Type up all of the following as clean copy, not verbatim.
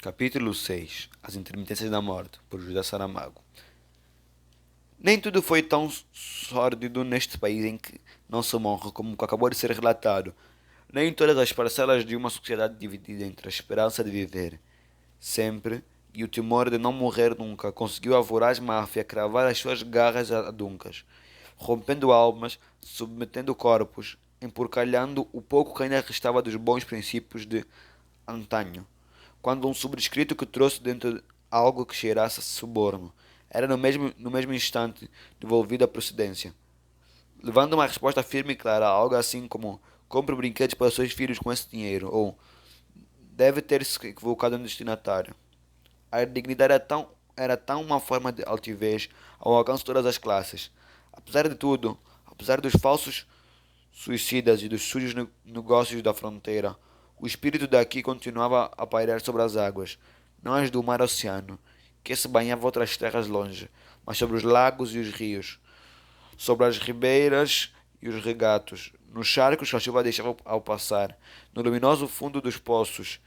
Capítulo 6. As Intermitências da Morte, por José Saramago. Nem tudo foi tão sórdido neste país em que não se morre como acabou de ser relatado. Nem todas as parcelas de uma sociedade dividida entre a esperança de viver sempre e o temor de não morrer nunca conseguiu a voraz máfia cravar as suas garras aduncas, rompendo almas, submetendo corpos, empurcalhando o pouco que ainda restava dos bons princípios de antanho, quando um subscrito que trouxe dentro algo que cheirasse a suborno era no mesmo instante devolvido à procedência, levando uma resposta firme e clara, algo assim como: compre brinquedos para os seus filhos com esse dinheiro, ou deve ter se equivocado no destinatário. A dignidade era tão uma forma de altivez ao alcance de todas as classes. Apesar de tudo, apesar dos falsos suicidas e dos sujos negócios da fronteira, o espírito daqui continuava a pairar sobre as águas, não as do mar-oceano, que se banhava outras terras longe, mas sobre os lagos e os rios, sobre as ribeiras e os regatos, nos charcos que a chuva deixava ao passar, no luminoso fundo dos poços,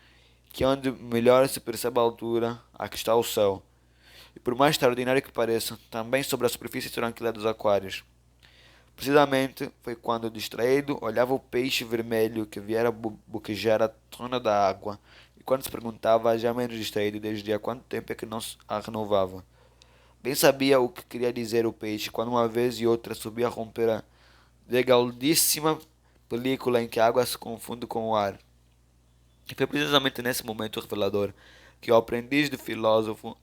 que é onde melhor se percebe a altura a que está o céu, e por mais extraordinário que pareça, também sobre a superfície tranquila dos aquários. Precisamente foi quando, distraído, olhava o peixe vermelho que viera boquejar a tona da água, e quando se perguntava, já menos distraído, desde há quanto tempo é que não a renovava. Bem sabia o que queria dizer o peixe, quando uma vez e outra subia a romper a legaldíssima película em que a água se confunde com o ar. E foi precisamente nesse momento revelador que o aprendiz de filósofo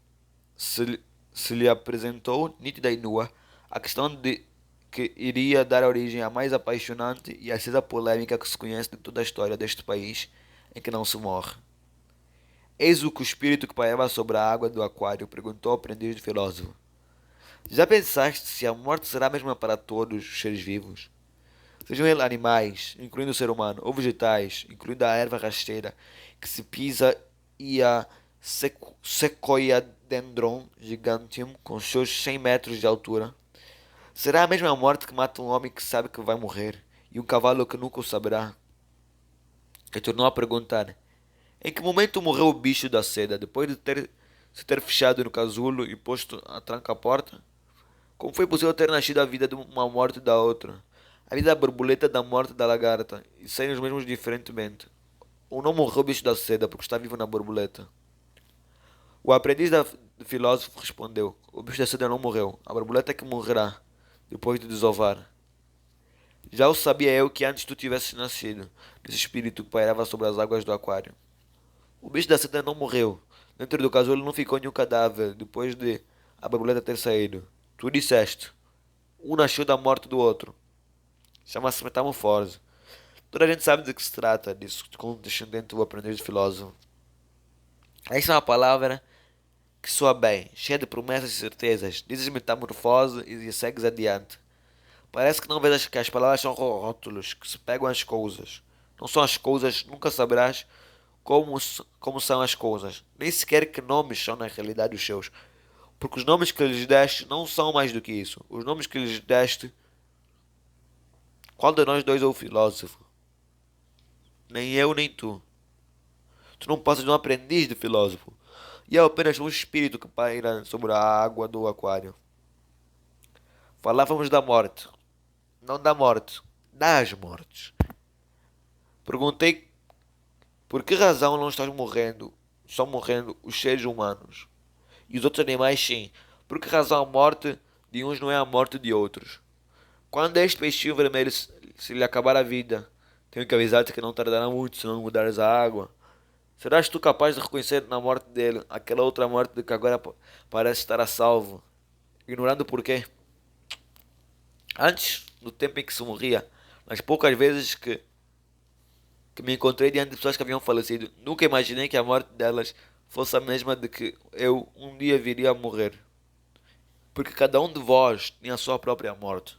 se, se lhe apresentou, nítida e nua, a questão de que iria dar origem à mais apaixonante e acesa polêmica que se conhece de toda a história deste país em que não se morre. Eis o que o espírito que pairava sobre a água do aquário perguntou ao aprendiz de filósofo. Já pensaste se a morte será a mesma para todos os seres vivos? Sejam eles animais, incluindo o ser humano, ou vegetais, incluindo a erva rasteira que se pisa e a Sequoiadendron giganteum com seus 100 metros de altura? Será a mesma morte que mata um homem que sabe que vai morrer e um cavalo que nunca o saberá? Que tornou a perguntar: em que momento morreu o bicho da seda depois de se ter fechado no casulo e posto a tranca à porta? Como foi possível ter nascido a vida de uma morte da outra? A vida da borboleta da morte da lagarta, e serem os mesmos diferentemente. Ou não morreu o bicho da seda porque está vivo na borboleta? O aprendiz do filósofo respondeu: o bicho da seda não morreu, a borboleta é que morrerá, depois de desovar. Já o sabia eu que antes tu tivesses nascido, desse espírito que pairava sobre as águas do aquário. O bicho da seda não morreu. Dentro do casulo não ficou nenhum cadáver depois de a borboleta ter saído. Tu disseste: um nasceu da morte do outro. Chama-se metamorfose. Toda a gente sabe de que se trata, disse o condescendente o aprendiz de filósofo. Esta é uma palavra que soa bem, cheia de promessas e certezas. Dizes metamorfose e segues adiante. Parece que não vês que as palavras são rótulos, que se pegam às coisas. Não são as coisas, nunca saberás como são as coisas. Nem sequer que nomes são na realidade os seus. Porque os nomes que lhes deste não são mais do que isso. Os nomes que lhes deste, qual de nós dois é o filósofo? Nem eu nem tu. Tu não passas de um aprendiz de filósofo. E é apenas um espírito que paira sobre a água do aquário. Falávamos da morte. Não da morte. Das mortes. Perguntei por que razão não estás morrendo. Estão morrendo os seres humanos. E os outros animais sim. Por que razão a morte de uns não é a morte de outros? Quando este peixinho vermelho se lhe acabar a vida, tenho que avisar-te que não tardará muito se não mudares a água. Serás tu capaz de reconhecer na morte dele aquela outra morte de que agora parece estar a salvo, ignorando o porquê? Antes, no tempo em que se morria, nas poucas vezes que me encontrei diante de pessoas que haviam falecido, nunca imaginei que a morte delas fosse a mesma de que eu um dia viria a morrer. Porque cada um de vós tinha a sua própria morte.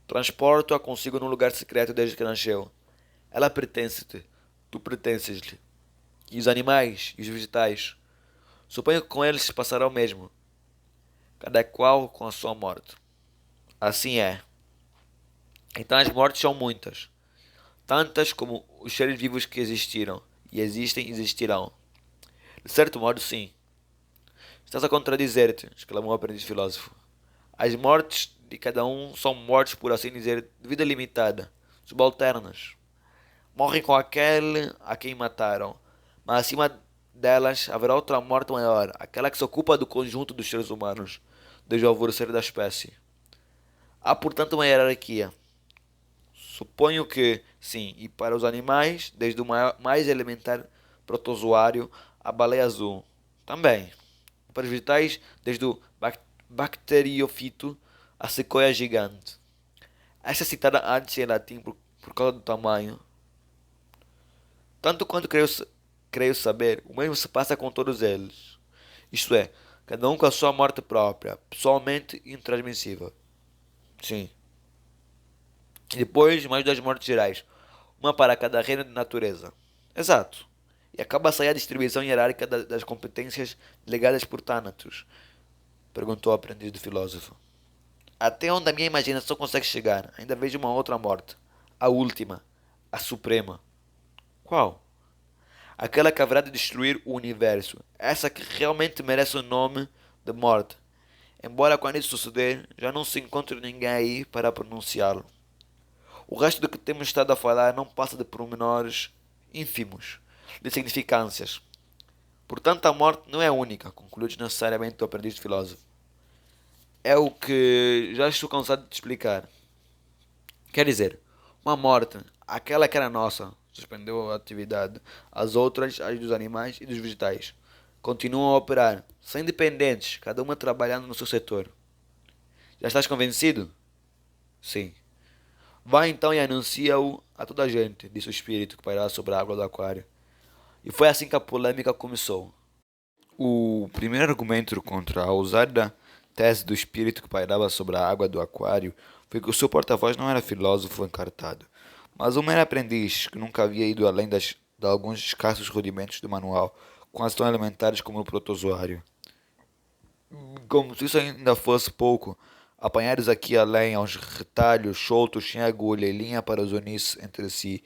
Transporto-a consigo num lugar secreto desde que nasceu. Ela pertence-te, tu pertences-lhe. E os animais e os vegetais, suponho que com eles se passará o mesmo, cada qual com a sua morte. Assim é. Então as mortes são muitas, tantas como os seres vivos que existiram, e existem e existirão. De certo modo, sim. Estás a contradizer-te, exclamou o aprendiz filósofo. As mortes de cada um são mortes, por assim dizer, de vida limitada, subalternas. Morrem com aquele a quem mataram, mas acima delas haverá outra morte maior, aquela que se ocupa do conjunto dos seres humanos, desde o alvorecer da espécie. Há, portanto, uma hierarquia. Suponho que, sim, e para os animais, desde o mais elementar protozoário à baleia azul. Também. Para os vegetais, desde o bacteriófito à sequoia gigante. Esta citada antes em latim por causa do tamanho. Tanto quanto creio saber, o mesmo se passa com todos eles. Isto é, cada um com a sua morte própria, pessoalmente intransmissível. Sim. E depois, mais duas mortes gerais. Uma para cada reino de natureza. Exato. E acaba-se aí a distribuição hierárquica das competências delegadas por Thanatos? Perguntou o aprendiz do filósofo. Até onde a minha imaginação consegue chegar, ainda vejo uma outra morte. A última. A suprema. Qual? Aquela que haverá de destruir o universo. Essa que realmente merece o nome de morte. Embora quando isso suceder, já não se encontre ninguém aí para pronunciá-lo. O resto do que temos estado a falar não passa de pormenores ínfimos, de significâncias. Portanto, a morte não é única, concluiu desnecessariamente o aprendiz de filósofo. É o que já estou cansado de te explicar. Quer dizer, uma morte, aquela que era nossa, suspendeu a atividade. As outras, as dos animais e dos vegetais, continuam a operar, são independentes, cada uma trabalhando no seu setor. Já estás convencido? Sim. Vá então e anuncia-o a toda a gente, disse o espírito que pairava sobre a água do aquário. E foi assim que a polêmica começou. O primeiro argumento contra a ousada tese do espírito que pairava sobre a água do aquário foi que o seu porta-voz não era filósofo encartado, mas um mero aprendiz que nunca havia ido além de alguns escassos rudimentos do manual, quase tão elementares como o protozoário. Como se isso ainda fosse pouco, apanhados aqui além aos retalhos soltos sem agulha e linha para os unir entre si,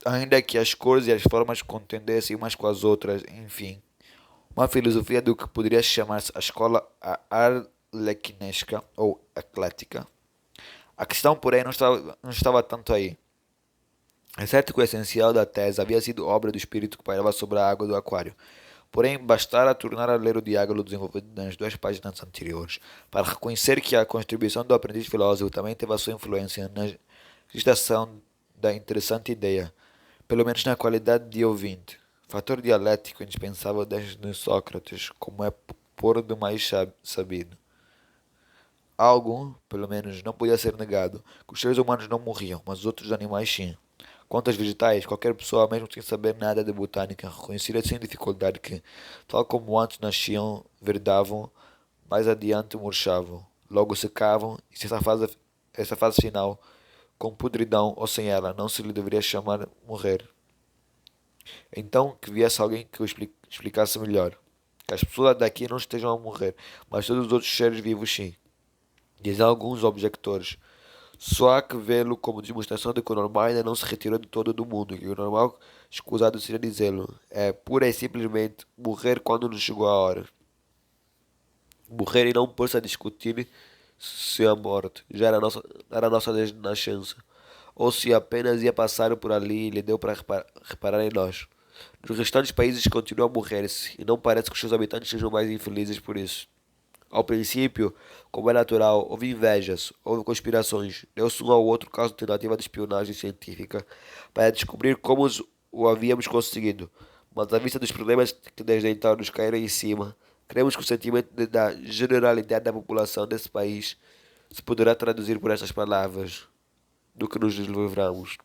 ainda que as cores e as formas contendessem umas com as outras, enfim. Uma filosofia do que poderia chamar-se a escola arlequinesca ou eclética. A questão, porém, não estava tanto aí. É certo que o essencial da tese havia sido obra do espírito que pairava sobre a água do aquário. Porém, bastara tornar a ler o diálogo desenvolvido nas duas páginas anteriores para reconhecer que a contribuição do aprendiz filósofo também teve a sua influência na gestação da interessante ideia, pelo menos na qualidade de ouvinte, fator dialético indispensável desde Sócrates, como é por demais sabido. Algo, pelo menos, não podia ser negado, que os seres humanos não morriam, mas os outros animais sim. Quanto aos vegetais, qualquer pessoa, mesmo sem saber nada de botânica, reconheceria sem dificuldade que, tal como antes nasciam, verdavam, mais adiante murchavam, logo secavam, e se essa fase final, com podridão ou sem ela, não se lhe deveria chamar morrer. Então, que viesse alguém que o explicasse melhor. Que as pessoas daqui não estejam a morrer, mas todos os outros seres vivos sim. Dizem alguns objetores. Só há que vê-lo como demonstração de que o normal ainda não se retirou de todo do mundo, e o normal, escusado seria dizê-lo, é pura e simplesmente morrer quando nos chegou a hora. Morrer e não pôr-se a discutir se a morte já era nossa desde nascença, ou se apenas ia passar por ali e lhe deu para reparar em nós. Nos restantes países continua a morrer-se, e não parece que os seus habitantes sejam mais infelizes por isso. Ao princípio, como é natural, houve invejas, houve conspirações, deu-se um ao outro caso de tentativa de espionagem científica para descobrir como o havíamos conseguido. Mas à vista dos problemas que desde então nos caíram em cima, cremos que o sentimento da generalidade da população desse país se poderá traduzir por estas palavras, do que nos livramos.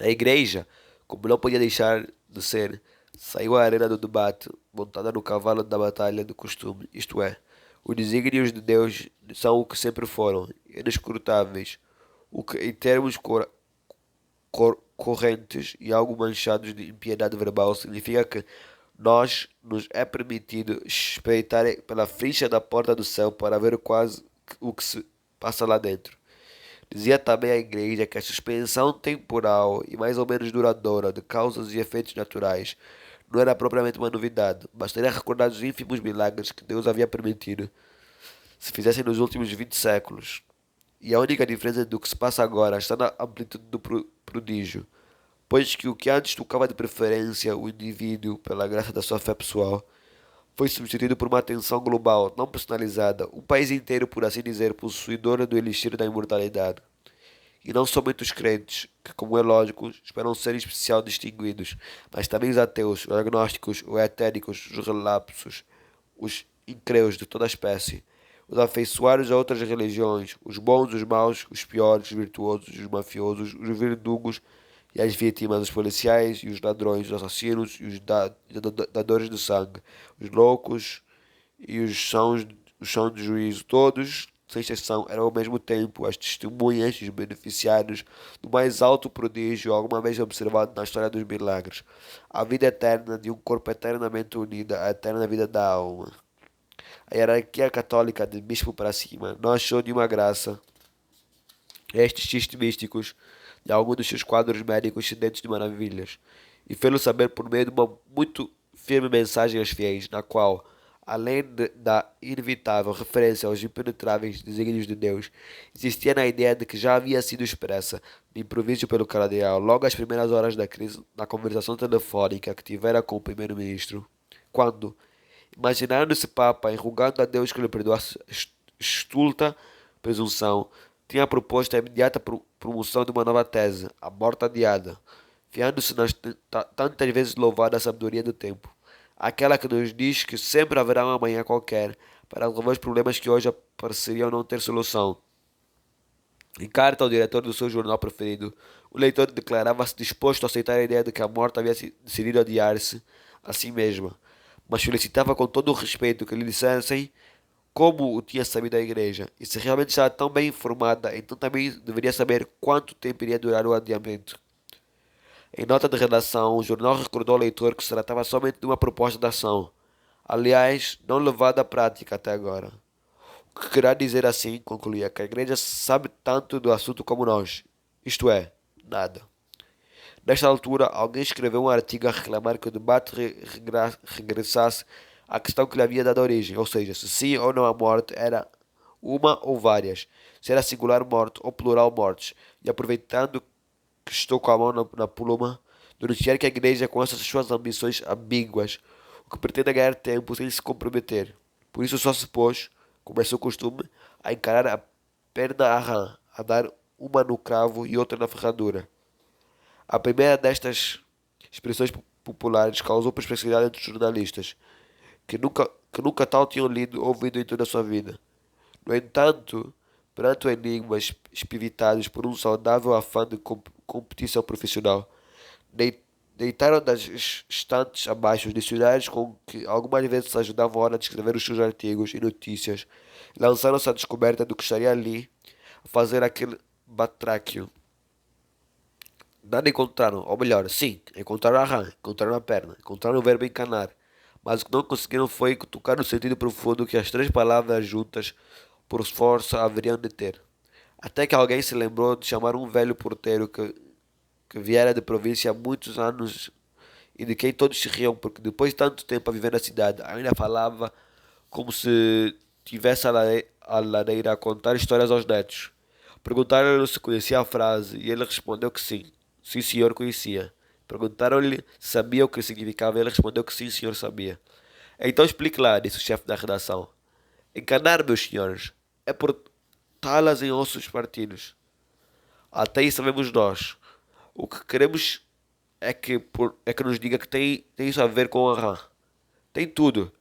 A igreja, como não podia deixar de ser, saiu à arena do debate, montada no cavalo da batalha do costume, isto é, os desígnios de Deus são o que sempre foram, inescrutáveis, o que em termos correntes e algo manchados de impiedade verbal significa que nos é permitido espreitar pela frincha da porta do céu para ver quase o que se passa lá dentro. Dizia também a igreja que a suspensão temporal e mais ou menos duradoura de causas e efeitos naturais não era propriamente uma novidade. Bastaria recordar os ínfimos milagres que Deus havia permitido se fizessem nos últimos 20 séculos. E a única diferença do que se passa agora está na amplitude do prodígio, pois que o que antes tocava de preferência o indivíduo pela graça da sua fé pessoal, foi substituído por uma atenção global, não personalizada, um país inteiro, por assim dizer, possuidor do elixir da imortalidade. E não somente os crentes, que, como é lógico, esperam ser em especial distinguidos, mas também os ateus, os agnósticos, os etéricos, os relapsos, os incréus de toda a espécie, os afeiçoados a outras religiões, os bons, os maus, os piores, os virtuosos, os mafiosos, os verdugos e as vítimas, os policiais e os ladrões, os assassinos e os dadores de sangue, os loucos e os sãos de juízo, todos, sem exceção, eram ao mesmo tempo as testemunhas e os beneficiários do mais alto prodígio alguma vez observado na história dos milagres, a vida eterna de um corpo eternamente unido à eterna vida da alma. A hierarquia católica, de bispo para cima, não achou nenhuma graça estes xistos místicos de algum dos seus quadros médicos sedentes de maravilhas, e fê-lo saber por meio de uma muito firme mensagem aos fiéis, na qual, além da inevitável referência aos impenetráveis desígnios de Deus, existia na ideia de que já havia sido expressa, de improviso pelo cardeal, logo às primeiras horas da crise, na conversação telefônica que tivera com o primeiro-ministro, quando, imaginando-se Papa, enrugando a Deus que lhe perdoasse estulta presunção, tinha proposto a imediata promoção de uma nova tese, a morte adiada, fiando-se nas tantas vezes louvada sabedoria do tempo, aquela que nos diz que sempre haverá uma manhã qualquer para resolver os problemas que hoje pareceriam não ter solução. Em carta ao diretor do seu jornal preferido, o leitor declarava-se disposto a aceitar a ideia de que a morte havia decidido adiar-se a si mesma, mas solicitava com todo o respeito que lhe dissessem como o tinha sabido a igreja, e se realmente estava tão bem informada, então também deveria saber quanto tempo iria durar o adiamento. Em nota de redação, o jornal recordou ao leitor que se tratava somente de uma proposta de ação, aliás, não levada à prática até agora. O que querá dizer assim, concluía, que a igreja sabe tanto do assunto como nós, isto é, nada. Nesta altura, alguém escreveu um artigo a reclamar que o debate regressasse à questão que lhe havia dado origem, ou seja, se sim ou não a morte era uma ou várias, se era singular morte ou plural mortes, e aproveitando que estou com a mão na pluma, denunciar que a igreja, com essas suas ambições ambíguas, o que pretende é ganhar tempo sem se comprometer. Por isso só se pôs, como é seu costume, a encarar a perna à rã, a dar uma no cravo e outra na ferradura. A primeira destas expressões populares causou perplexidade entre os jornalistas, que nunca tal tinham lido ou ouvido em toda a sua vida. No entanto, perante o enigma espivitados por um saudável afã de competição profissional, deitaram das estantes abaixo os dicionários com que algumas vezes se ajudavam a hora de escrever os seus artigos e notícias, e lançaram-se à descoberta do que estaria ali a fazer aquele batráquio. Nada encontraram, ou melhor, sim, encontraram a rã, encontraram a perna, encontraram o verbo encanar, mas o que não conseguiram foi tocar no sentido profundo que as três palavras juntas, por força, haveriam de ter. Até que alguém se lembrou de chamar um velho porteiro que viera de província há muitos anos e de quem todos se riam, porque depois de tanto tempo a viver na cidade, ainda falava como se tivesse a lareira a contar histórias aos netos. Perguntaram-lhe se conhecia a frase e ele respondeu que sim. Sim, senhor, conhecia. Perguntaram-lhe se sabia o que significava e ele respondeu que sim, senhor, sabia. Então explique lá, disse o chefe da redação. Encanar, meus senhores, é por talas em ossos partidos. Até isso sabemos nós. O que queremos é que nos diga que tem isso a ver com a rã. Tem tudo.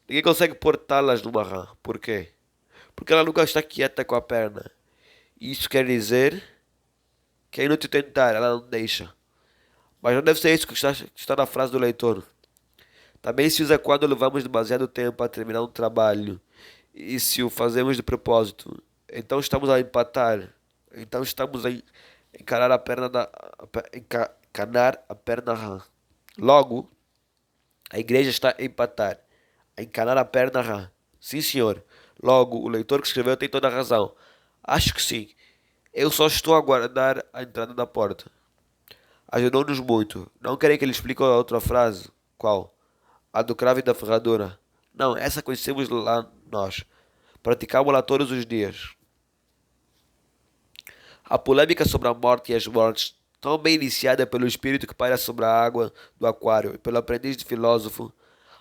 Ninguém consegue pôr talas numa rã. Por quê? Porque ela nunca está quieta com a perna. Isso quer dizer que é inútil tentar, ela não deixa. Mas não deve ser isso que está na frase do leitor. Também se usa quando levamos demasiado tempo a terminar um trabalho e se o fazemos de propósito. Então estamos a empatar. Então estamos a encarar a perna encanar a perna rã. Logo, a igreja está a empatar, a encanar a perna rã. Sim, senhor. Logo, o leitor que escreveu tem toda a razão. Acho que sim. Eu só estou a aguardar a entrada da porta. Ajudou-nos muito. Não querem que ele explique a outra frase? Qual? A do cravo e da ferradura? Não, essa conhecemos lá nós. Praticámos lá todos os dias. A polêmica sobre a morte e as mortes, tão bem iniciada pelo espírito que paira sobre a água do aquário e pelo aprendiz de filósofo,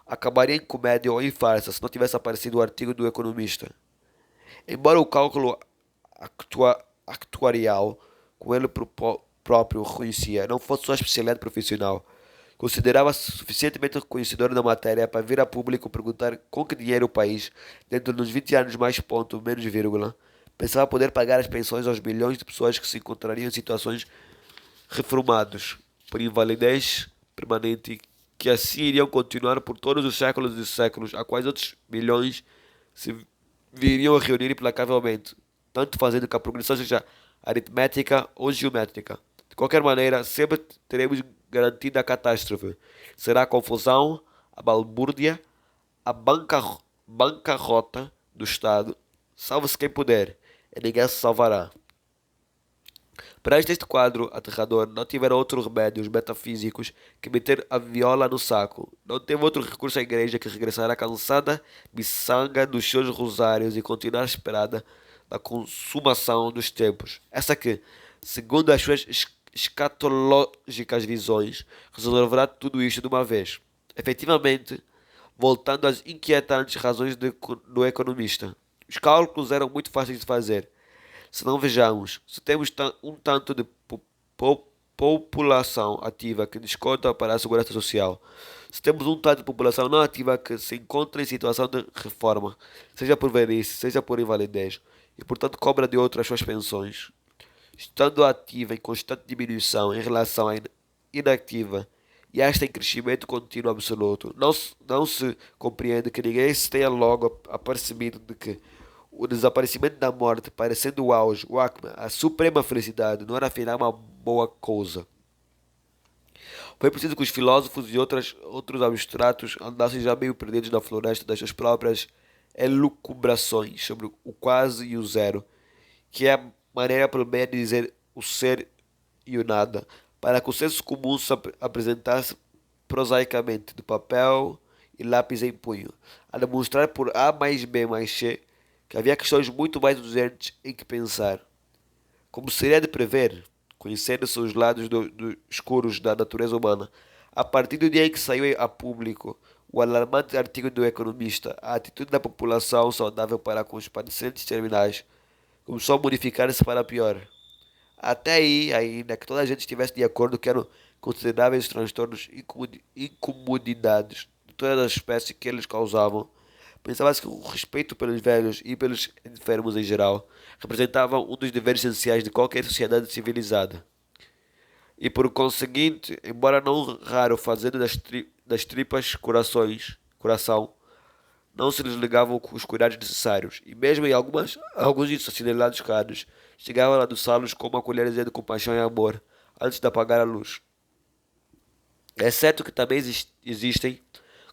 acabaria em comédia ou em farsa se não tivesse aparecido o artigo do economista. Embora o cálculo actuarial, com ele próprio reconhecia, não fosse sua especialidade profissional, considerava-se suficientemente conhecedor da matéria para vir a público perguntar com que dinheiro o país, dentro dos 20 anos mais ponto, menos vírgula, pensava poder pagar as pensões aos milhões de pessoas que se encontrariam em situações reformados por invalidez permanente, que assim iriam continuar por todos os séculos e séculos, a quais outros milhões se viriam a reunir implacavelmente, tanto fazendo que a progressão seja aritmética ou geométrica. De qualquer maneira, sempre teremos garantida a catástrofe. Será a confusão, a balbúrdia, a bancarrota do Estado. Salve-se quem puder, e ninguém se salvará. Perante este quadro aterrador, não tiveram outro remédio os metafísicos que meter a viola no saco. Não teve outro recurso à igreja que regressará cansada, miçanga dos seus rosários e continuar esperada da consumação dos tempos. Essa que, segundo as suas escatológicas visões, resolverá tudo isto de uma vez. Efetivamente, voltando às inquietantes razões do economista. Os cálculos eram muito fáceis de fazer. Se não vejamos, se temos um tanto de população ativa que desconta para a segurança social, se temos um tanto de população não ativa que se encontra em situação de reforma, seja por velhice, seja por invalidez, e portanto cobra de outras suas pensões, estando ativa em constante diminuição em relação à inativa, e esta em crescimento contínuo absoluto, não se compreende que ninguém se tenha logo apercebido de que o desaparecimento da morte, parecendo o auge, o acme, a suprema felicidade, não era afinal uma boa coisa. Foi preciso que os filósofos e outros abstratos andassem já meio perdidos na floresta das suas próprias elucubrações sobre o quase e o zero, que é a maneira pelo menos de dizer o ser e o nada, para que o senso comum se apresentasse prosaicamente, de papel e lápis em punho, a demonstrar por A mais B mais C que havia questões muito mais urgentes em que pensar. Como seria de prever, conhecendo-se os lados escuros da natureza humana, a partir do dia em que saiu a público o alarmante artigo do Economista, a atitude da população saudável para com os padecentes terminais começou a modificar-se para pior. Até aí, ainda que toda a gente estivesse de acordo que eram consideráveis transtornos e incomodidades de todas as espécies que eles causavam, pensava-se que o respeito pelos velhos e pelos enfermos em geral representava um dos deveres essenciais de qualquer sociedade civilizada. E por conseguinte, embora não raro fazendo das tripas coração, não se lhes ligavam os cuidados necessários, e mesmo em alguns assinalados casos, chegavam a adoçá-los com uma colherzinha de compaixão e amor, antes de apagar a luz. É certo que também existem,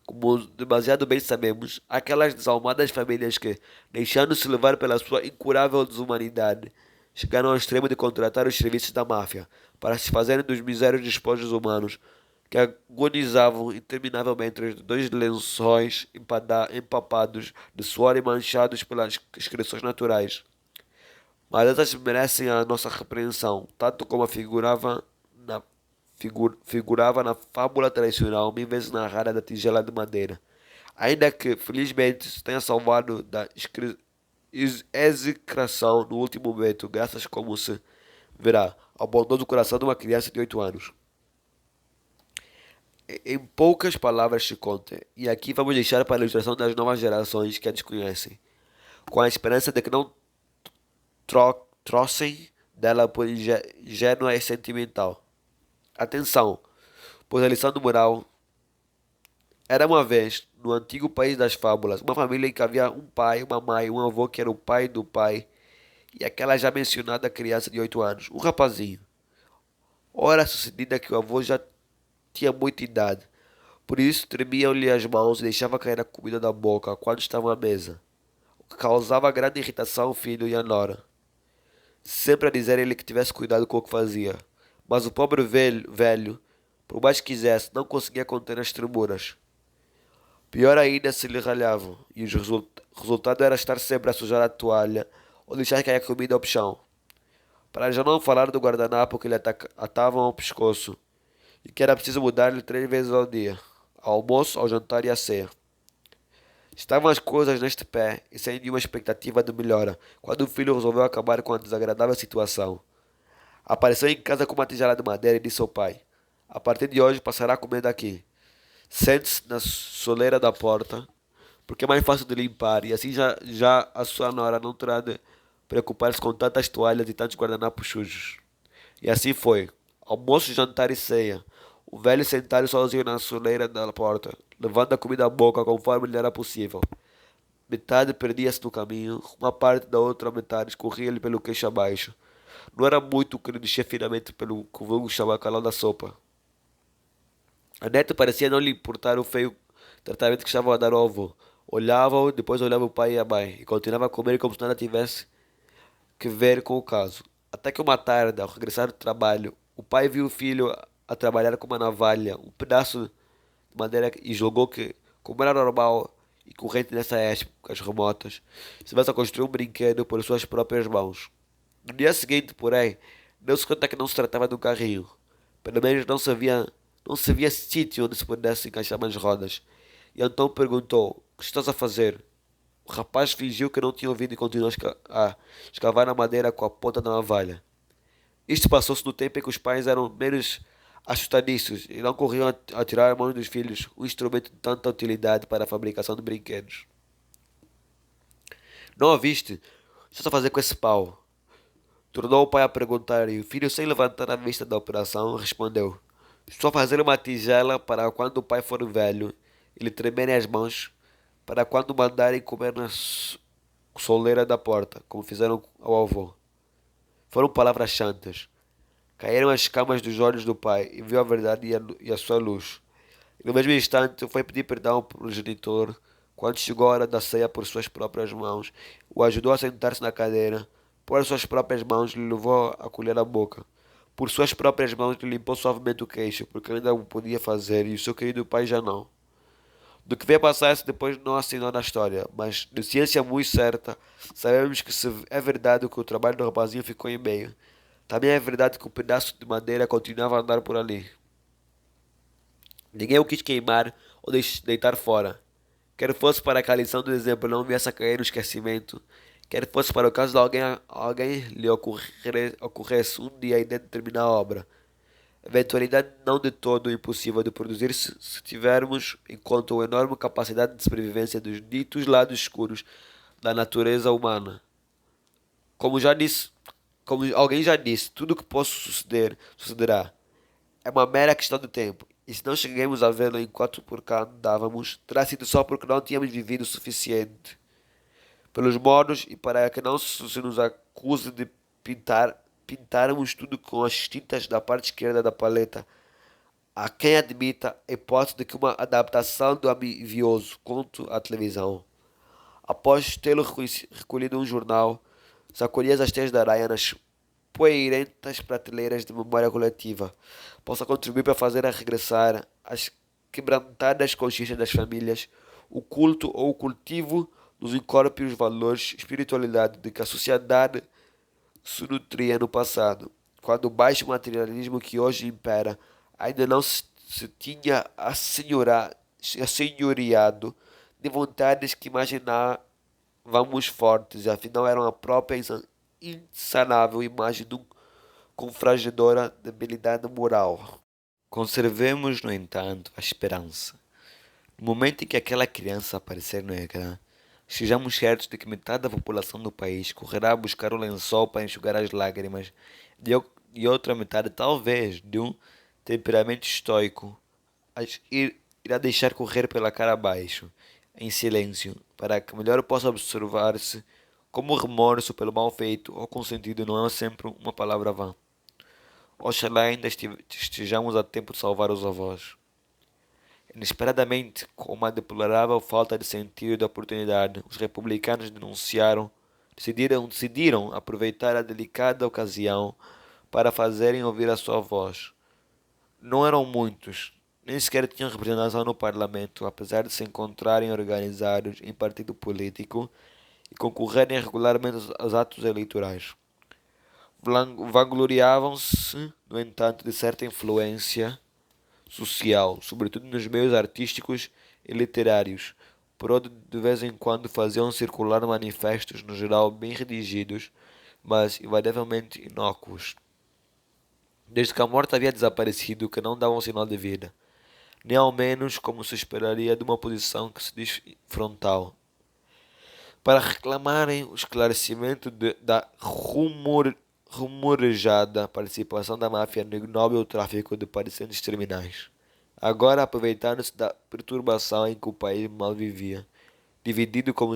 como demasiado bem sabemos, aquelas desalmadas famílias que, deixando-se levar pela sua incurável desumanidade, chegaram ao extremo de contratar os serviços da máfia para se fazerem dos misérios despojos humanos que agonizavam interminavelmente entre dois lençóis empapados de suor e manchados pelas excreções naturais. Mas essas merecem a nossa repreensão, tanto como na, figurava na fábula tradicional, mil vezes narrada da tigela de madeira. Ainda que, felizmente, se tenha salvado da execração no último momento, graças como se verá ao bondoso coração de uma criança de 8 anos. Em poucas palavras se conta, e aqui vamos deixar para a ilustração das novas gerações que a desconhecem, com a esperança de que não trocem dela por ingênua e sentimental. Atenção, pois a lição do moral era uma vez, no antigo país das fábulas, uma família em que havia um pai, uma mãe, um avô que era o pai do pai, e aquela já mencionada criança de 8 anos, um rapazinho. Ora sucedida que o avô já tinha muita idade, por isso tremiam-lhe as mãos e deixava cair a comida da boca quando estava à mesa, o que causava grande irritação ao filho e à nora, sempre a dizer ele que tivesse cuidado com o que fazia. Mas o pobre velho Por mais que quisesse, não conseguia conter as tremuras. Pior ainda se lhe ralhavam, e o resultado era estar sempre a sujar a toalha ou deixar cair a comida ao chão. Para já não falar do guardanapo que lhe atavam ao pescoço, e que era preciso mudar-lhe 3 vezes ao dia, ao almoço, ao jantar e à ceia. Estavam as coisas neste pé e sem nenhuma expectativa de melhora, quando o filho resolveu acabar com a desagradável situação. Apareceu em casa com uma tigela de madeira e disse ao pai: A partir de hoje passará a comer daqui. Sente-se na soleira da porta, porque é mais fácil de limpar, e assim já a sua nora não terá de preocupar-se com tantas toalhas e tantos guardanapos sujos. E assim foi. Almoço, jantar e ceia. O velho sentado sozinho na soleira da porta, levando a comida à boca conforme lhe era possível. Metade perdia-se no caminho, uma parte da outra metade escorria-lhe pelo queixo abaixo. Não era muito o que lhe descia finamente pelo que o vulgo chama calão da sopa. A neta parecia não lhe importar o feio tratamento que estavam a dar ao avô. Olhava-o, depois olhava o pai e a mãe, e continuava a comer como se nada tivesse que ver com o caso. Até que uma tarde, ao regressar do trabalho, o pai viu o filho a trabalhar com uma navalha, um pedaço de madeira e julgou que, como era normal e corrente nessas épocas remotas, estivesse a construir um brinquedo por suas próprias mãos. No dia seguinte, porém, deu-se conta que não se tratava de um carrinho. Pelo menos não se via sítio onde se pudesse encaixar mais rodas. E então perguntou: O que estás a fazer? O rapaz fingiu que não tinha ouvido e continuou a escavar na madeira com a ponta da navalha. Isto passou-se no tempo em que os pais eram menos assustadiços e não corriam a tirar a mão dos filhos um instrumento de tanta utilidade para a fabricação de brinquedos. Não a viste? O que estás a fazer com esse pau? Tornou o pai a perguntar e o filho, sem levantar a vista da operação, respondeu: Estou a fazer uma tigela para quando o pai for velho e lhe tremerem as mãos, para quando mandarem comer na soleira da porta, como fizeram ao avô. Foram palavras santas. Caíram as escamas dos olhos do pai e viu a verdade e a sua luz. E no mesmo instante foi pedir perdão ao progenitor quando chegou a hora da ceia por suas próprias mãos. O ajudou a sentar-se na cadeira. Por suas próprias mãos lhe levou a colher à boca. Por suas próprias mãos lhe limpou suavemente o queixo, porque ainda o podia fazer e o seu querido pai já não. Do que veio a passar-se depois não assinou na história, mas de ciência muito certa, sabemos que se é verdade que o trabalho do rapazinho ficou em meio, também é verdade que o pedaço de madeira continuava a andar por ali. Ninguém o quis queimar ou deitar fora. Quer fosse para que a lição do exemplo não viesse a cair no esquecimento, quer fosse para o caso de alguém lhe ocorresse um dia ainda de terminar a obra. Eventualidade não de todo impossível de produzir se tivermos em conta a enorme capacidade de sobrevivência dos ditos lados escuros da natureza humana. Como já disse, como alguém já disse, tudo o que possa suceder, sucederá. É uma mera questão de tempo. E se não chegamos a vê-lo enquanto por cá andávamos, terá sido só porque não tínhamos vivido o suficiente. Pelos modos, e para que não se nos acuse de pintarmos tudo com as tintas da parte esquerda da paleta. Há quem admita a hipótese de que uma adaptação do ambicioso conto à televisão, após tê-lo recolhido em um jornal, sacolhia as teias da aranha nas poeirentas prateleiras de memória coletiva, possa contribuir para fazer a regressar às quebrantadas consciências das famílias o culto ou o cultivo dos incorpóreos valores e espiritualidade de que a sociedade se nutria no passado, quando o baixo materialismo que hoje impera ainda não se tinha assenhoreado de vontades que imaginávamos fortes, e afinal eram a própria insanável imagem de uma confrangedora debilidade moral. Conservemos, no entanto, a esperança. No momento em que aquela criança aparecer no ecrã, estejamos certos de que metade da população do país correrá a buscar o lençol para enxugar as lágrimas, e outra metade, talvez, de um temperamento estoico, irá deixar correr pela cara abaixo, em silêncio, para que melhor possa observar-se como remorso pelo mal feito ou consentido não é sempre uma palavra vã. Oxalá ainda estejamos a tempo de salvar os avós. Inesperadamente, com uma deplorável falta de sentido de oportunidade, os republicanos decidiram aproveitar a delicada ocasião para fazerem ouvir a sua voz. Não eram muitos, nem sequer tinham representação no parlamento, apesar de se encontrarem organizados em partido político e concorrerem regularmente aos atos eleitorais. Vangloriavam-se, no entanto, de certa influência social, sobretudo nos meios artísticos e literários, por onde de vez em quando faziam circular manifestos, no geral bem redigidos, mas invariavelmente inócuos. Desde que a morte havia desaparecido, que não davam sinal de vida, nem ao menos como se esperaria de uma posição que se diz frontal, para reclamarem o esclarecimento da rumorejada participação da máfia no ignóbil tráfico de parecentes terminais. Agora, aproveitando-se da perturbação em que o país mal vivia, dividido como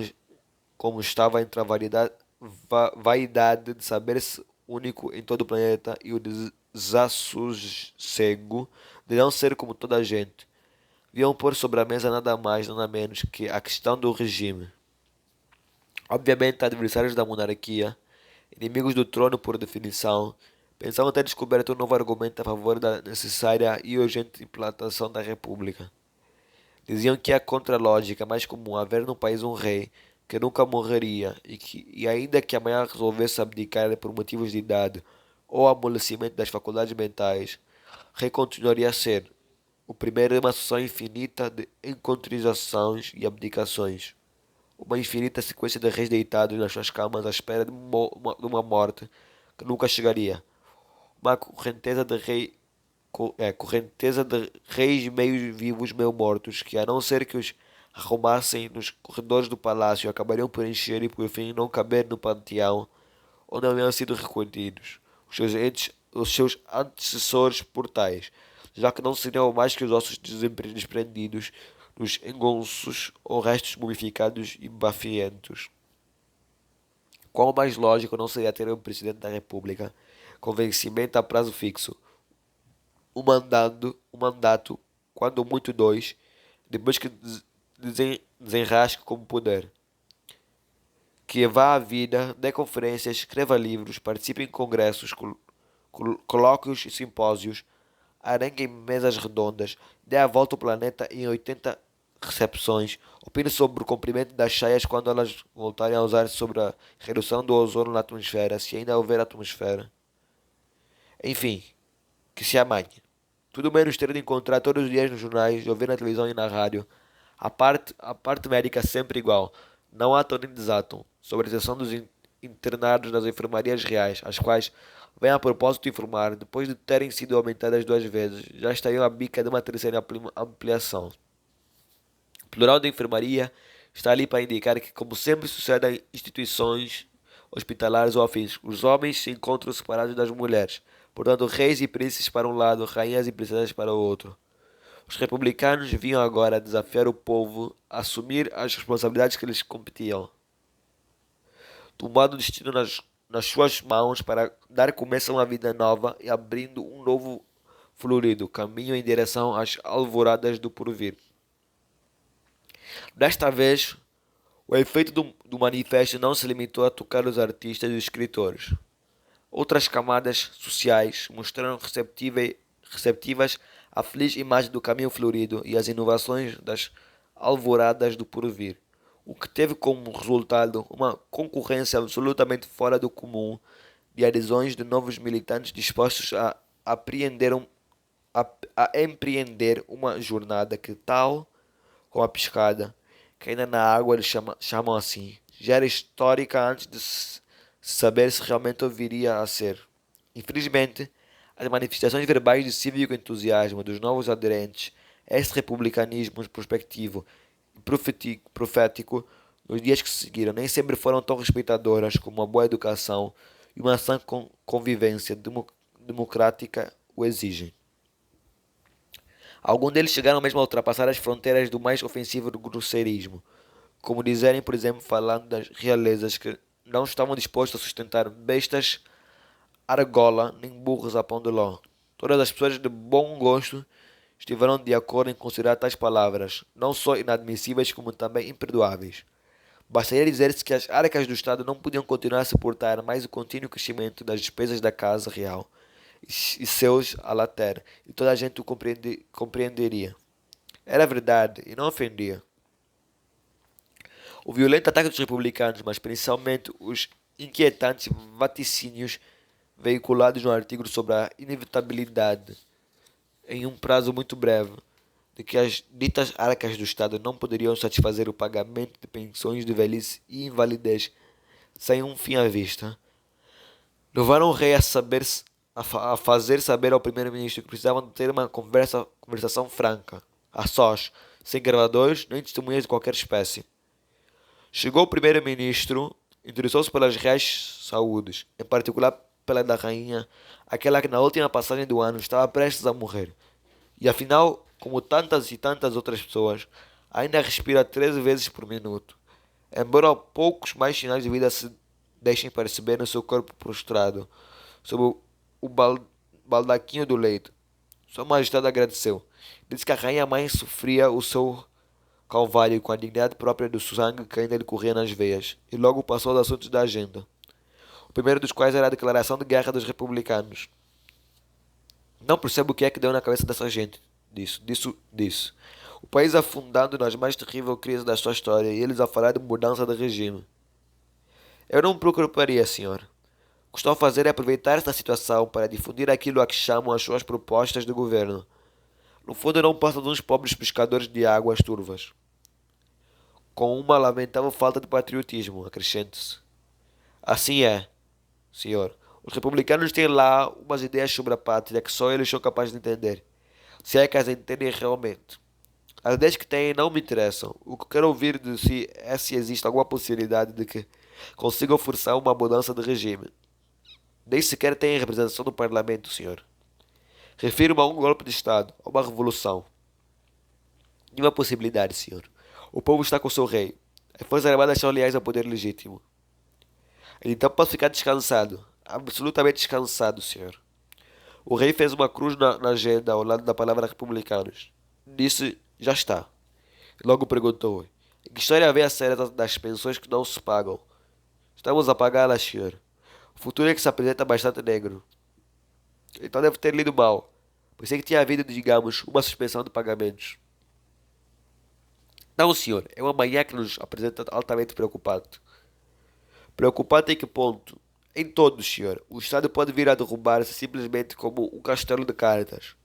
estava entre a vaidade de saber-se único em todo o planeta e o desassossego de não ser como toda a gente, viam pôr sobre a mesa nada mais, nada menos que a questão do regime. Obviamente, adversários da monarquia, inimigos do trono por definição, pensavam ter descoberto um novo argumento a favor da necessária e urgente implantação da república. Diziam que a contra-lógica mais comum haver no país um rei que nunca morreria e ainda que amanhã resolvesse abdicar por motivos de idade ou amolecimento das faculdades mentais, rei continuaria a ser o primeiro de uma sucessão infinita de encontrizações e abdicações, uma infinita sequência de reis deitados nas suas camas à espera de uma morte que nunca chegaria, uma correnteza de reis meio vivos, meio mortos, que a não ser que os arrumassem nos corredores do palácio, acabariam por encher e por fim não caber no panteão onde haviam sido recolhidos os seus antecessores portais, já que não seriam mais que os ossos desprendidos nos engonços ou restos mumificados e bafientos. Qual mais lógico não seria ter um presidente da República com vencimento a prazo fixo, um mandato, quando muito dois, depois que desenrasque como puder, que vá à vida, dê conferências, escreva livros, participe em congressos, colóquios e simpósios, arengue em mesas redondas, dê a volta ao planeta em 80 recepções, opine sobre o comprimento das cheias quando elas voltarem a usar sobre a redução do ozono na atmosfera, se ainda houver atmosfera. Enfim, que se amanhe. Tudo menos ter de encontrar todos os dias nos jornais, ouvir na televisão e na rádio. A parte médica é sempre igual. Não atam nem desatam, sob exceção dos internados das enfermarias reais, as quais, vêm a propósito informar, depois de terem sido aumentadas 2 vezes, já estariam à bica de uma terceira ampliação. O plural da enfermaria está ali para indicar que, como sempre sucede em instituições hospitalares ou afins, os homens se encontram separados das mulheres, portanto, reis e príncipes para um lado, rainhas e princesas para o outro. Os republicanos vinham agora desafiar o povo a assumir as responsabilidades que lhes competiam, tomando o destino nas suas mãos para dar começo a uma vida nova e abrindo um novo florido caminho em direção às alvoradas do porvir. Desta vez, o efeito do manifesto não se limitou a tocar os artistas e os escritores. Outras camadas sociais mostraram receptivas à feliz imagem do caminho florido e às inovações das alvoradas do porvir, o que teve como resultado uma concorrência absolutamente fora do comum de adesões de novos militantes dispostos a empreender uma jornada que, tal como a pescada, que ainda na água eles chamam assim, já era histórica antes de se saber se realmente viria a ser. Infelizmente, as manifestações verbais de cívico entusiasmo dos novos aderentes a esse republicanismo prospectivo e profético nos dias que se seguiram nem sempre foram tão respeitadoras como uma boa educação e uma sã convivência democrática o exigem. Alguns deles chegaram mesmo a ultrapassar as fronteiras do mais ofensivo do grosseirismo, como dizerem, por exemplo, falando das realezas que não estavam dispostos a sustentar bestas argola nem burros a pão de ló. Todas as pessoas de bom gosto estiveram de acordo em considerar tais palavras não só inadmissíveis como também imperdoáveis. Bastaria dizer-se que as arcas do Estado não podiam continuar a suportar mais o contínuo crescimento das despesas da Casa Real e seus à lateral, e toda a gente o compreenderia. Era verdade e não ofendia. O violento ataque dos republicanos, mas principalmente os inquietantes vaticínios veiculados no artigo sobre a inevitabilidade, em um prazo muito breve, de que as ditas arcas do Estado não poderiam satisfazer o pagamento de pensões de velhice e invalidez sem um fim à vista, levaram o rei a fazer saber ao primeiro-ministro que precisavam de ter uma conversação franca, a sós, sem gravadores nem testemunhas de qualquer espécie. Chegou o primeiro-ministro, interessou-se pelas reais saúdes, em particular pela da rainha, aquela que na última passagem do ano estava prestes a morrer. E afinal, como tantas e tantas outras pessoas, ainda respira 13 vezes por minuto, embora poucos mais sinais de vida se deixem perceber no seu corpo prostrado, sob o baldaquinho do leito. Sua Majestade agradeceu. Disse que a rainha-mãe sofria o seu calvário com a dignidade própria do sangue que ainda lhe corria nas veias, e logo passou aos assuntos da agenda. O primeiro dos quais era a declaração de guerra dos republicanos. Não percebo o que é que deu na cabeça dessa gente. Disse. O país afundado nas mais terríveis crises da sua história e eles a falar de mudança de regime. Eu não me preocuparia, senhor. O que estão a fazer é aproveitar esta situação para difundir aquilo a que chamam as suas propostas de governo. No fundo, não passam de uns pobres pescadores de águas turvas. Com uma lamentável falta de patriotismo, acrescente-se. Assim é, senhor. Os republicanos têm lá umas ideias sobre a pátria que só eles são capazes de entender. Se é que as entendem realmente. As ideias que têm não me interessam. O que quero ouvir de si é se existe alguma possibilidade de que consigam forçar uma mudança de regime. Nem sequer têm representação no parlamento, senhor. Refiro-me a um golpe de Estado, a uma revolução. Nenhuma possibilidade, senhor. O povo está com seu rei. As forças armadas são leais ao poder legítimo. Então posso ficar descansado. Absolutamente descansado, senhor. O rei fez uma cruz na agenda ao lado da palavra republicanos. Disse, já está. Logo perguntou, em que história vem a série das pensões que não se pagam? Estamos a pagá-las, senhor. O futuro é que se apresenta bastante negro. Então deve ter lido mal. Pensei que tinha havido, digamos, uma suspensão de pagamentos. Não, senhor. É uma manhã que nos apresenta altamente preocupado. Preocupante em que ponto? Em todos, senhor. O Estado pode vir a derrubar-se simplesmente como um castelo de cartas.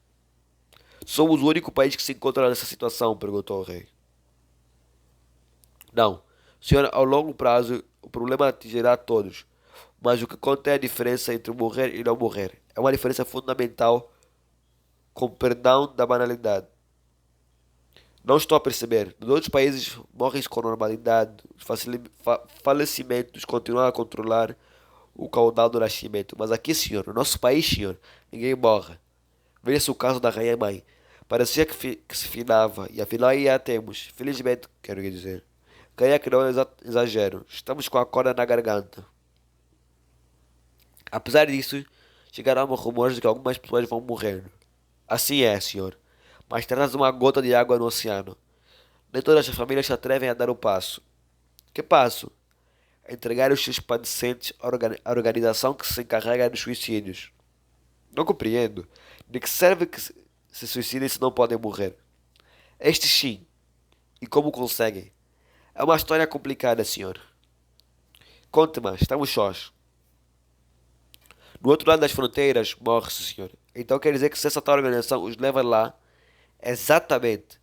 Somos o único país que se encontra nessa situação, perguntou o rei. Não. Senhor, ao longo prazo, o problema atingirá a todos. Mas o que conta é a diferença entre morrer e não morrer. É uma diferença fundamental, com perdão da banalidade. Não estou a perceber. Nos outros países morrem com normalidade. Os falecimentos continuam a controlar o caudal do nascimento. Mas aqui, senhor, no nosso país, senhor, ninguém morre. Veja-se o caso da rainha mãe. Parecia que se finava, e afinal aí a temos. Felizmente, quero dizer. Ganha que não exagero. Estamos com a corda na garganta. Apesar disso, chegaram rumores de que algumas pessoas vão morrer. Assim é, senhor. Mas trata-se de uma gota de água no oceano. Nem todas as famílias se atrevem a dar o passo. Que passo? Entregar os seus padecentes à organização que se encarrega dos suicídios. Não compreendo. De que serve que se suicidem se não podem morrer? Estes sim. E como conseguem? É uma história complicada, senhor. Conte-me, estamos sós. No outro lado das fronteiras, morre-se, senhor. Então quer dizer que se essa tal organização os leva lá, exatamente.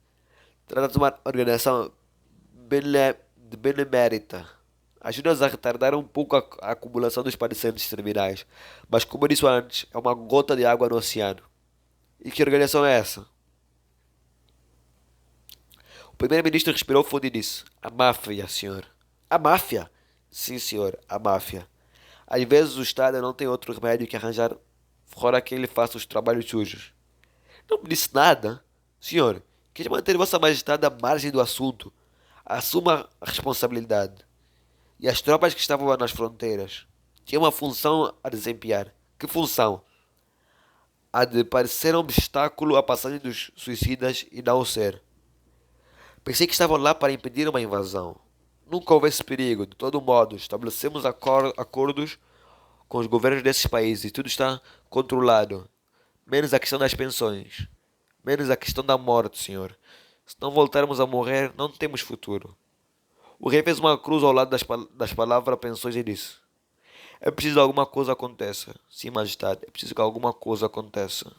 Trata-se de uma organização benemérita. Ajuda-nos a retardar um pouco a acumulação dos padecentes terminais. Mas como eu disse antes, é uma gota de água no oceano. E que organização é essa? O primeiro-ministro respirou fundo e disse: a máfia, senhor. A máfia? Sim, senhor, a máfia. Às vezes o Estado não tem outro remédio que arranjar fora que ele faça os trabalhos sujos. Não me disse nada. Senhor, quis manter Vossa Majestade à margem do assunto. Assuma a responsabilidade. E as tropas que estavam lá nas fronteiras tinham uma função a desempenhar. Que função? A de parecer um obstáculo à passagem dos suicidas e não o ser. Pensei que estavam lá para impedir uma invasão. Nunca houve esse perigo. De todo modo, estabelecemos acordos com os governos desses países, tudo está controlado, menos a questão das pensões, menos a questão da morte, Senhor. Se não voltarmos a morrer, não temos futuro. O rei fez uma cruz ao lado das palavras pensões e disse: é preciso que alguma coisa aconteça. Sim, majestade, é preciso que alguma coisa aconteça.